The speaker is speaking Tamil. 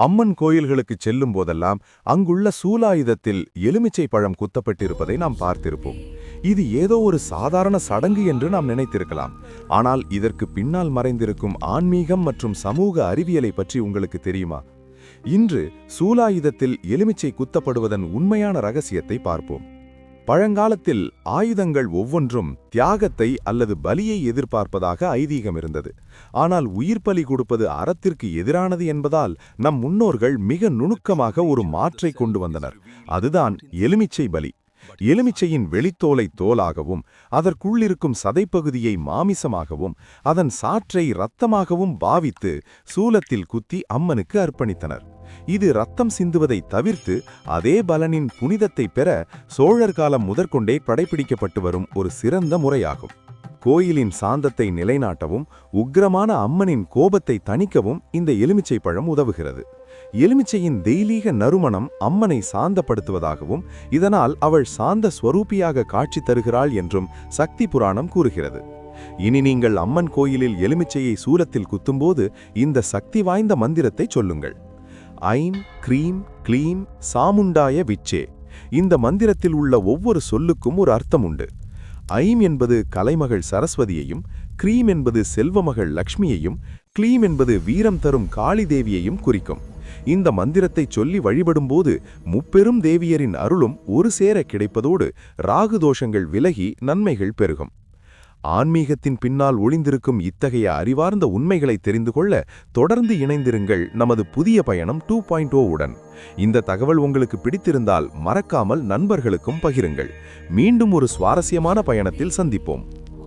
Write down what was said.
அம்மன் கோயில்களுக்கு செல்லும் போதெல்லாம் அங்குள்ள சூலாயுதத்தில் எலுமிச்சை பழம் குத்தப்பட்டிருப்பதை நாம் பார்த்திருப்போம். இது ஏதோ ஒரு சாதாரண சடங்கு என்று நாம் நினைத்திருக்கலாம். ஆனால் இதற்கு பின்னால் மறைந்திருக்கும் ஆன்மீகம் மற்றும் சமூக அறிவியலை பற்றி உங்களுக்கு தெரியுமா? இன்று சூலாயுதத்தில் எலுமிச்சை குத்தப்படுவதன் உண்மையான ரகசியத்தை பார்ப்போம். பழங்காலத்தில் ஆயுதங்கள் ஒவ்வொன்றும் தியாகத்தை அல்லது பலியை எதிர்பார்ப்பதாக ஐதீகம் இருந்தது. ஆனால் உயிர் பலி கொடுப்பது அறத்திற்கு எதிரானது என்பதால் நம் முன்னோர்கள் மிக நுணுக்கமாக ஒரு மாற்றை கொண்டு வந்தனர். அதுதான் எலுமிச்சை பலி. எலுமிச்சையின் வெளித்தோலை தோலாகவும் அதற்குள்ளிருக்கும் சதைப்பகுதியை மாமிசமாகவும் அதன் சாற்றை இரத்தமாகவும் பாவித்து சூலத்தில் குத்தி அம்மனுக்கு அர்ப்பணித்தனர். இது இரத்தம் சிந்துவதை தவிர்த்து அதே பலனின் புனிதத்தை பெற சோழர் காலம் முதற்கொண்டே கடைபிடிக்கப்பட்டு வரும் ஒரு சிறந்த முறையாகும். கோயிலின் சாந்தத்தை நிலைநாட்டவும் உக்கிரமான அம்மனின் கோபத்தை தணிக்கவும் இந்த எலுமிச்சை பழம் உதவுகிறது. எலுமிச்சையின் தெய்வீக நறுமணம் அம்மனை சாந்தப்படுத்துவதாகவும் இதனால் அவள் சாந்த ஸ்வரூபியாக காட்சி தருகிறாள் என்றும் சக்தி புராணம் கூறுகிறது. இனி நீங்கள் அம்மன் கோயிலில் எலுமிச்சையை சூலத்தில் குத்தும்போது இந்த சக்தி வாய்ந்த மந்திரத்தை சொல்லுங்கள். ஐம் க்ரீம் க்ளீம் சாமுண்டாய விச்சே. இந்த மந்திரத்தில் உள்ள ஒவ்வொரு சொல்லுக்கும் ஒரு அர்த்தம் உண்டு. ஐம் என்பது கலைமகள் சரஸ்வதியையும், க்ரீம் என்பது செல்வமகள் லக்ஷ்மியையும், க்ளீம் என்பது வீரம் தரும் காளி தேவியையும் குறிக்கும். இந்த மந்திரத்தை சொல்லி வழிபடும்போது முப்பெரும் தேவியரின் அருளும் ஒரு சேர கிடைப்பதோடு ராகு தோஷங்கள் விலகி நன்மைகள் பெருகும். ஆன்மீகத்தின் பின்னால் ஒளிந்திருக்கும் இத்தகைய அறிவார்ந்த உண்மைகளை தெரிந்து கொள்ள தொடர்ந்து இணைந்திருங்கள் நமது புதிய பயணம் 2.0 உடன். இந்த தகவல் உங்களுக்கு பிடித்திருந்தால் மறக்காமல் நண்பர்களுக்கும் பகிருங்கள். மீண்டும் ஒரு சுவாரஸ்யமான பயணத்தில் சந்திப்போம்.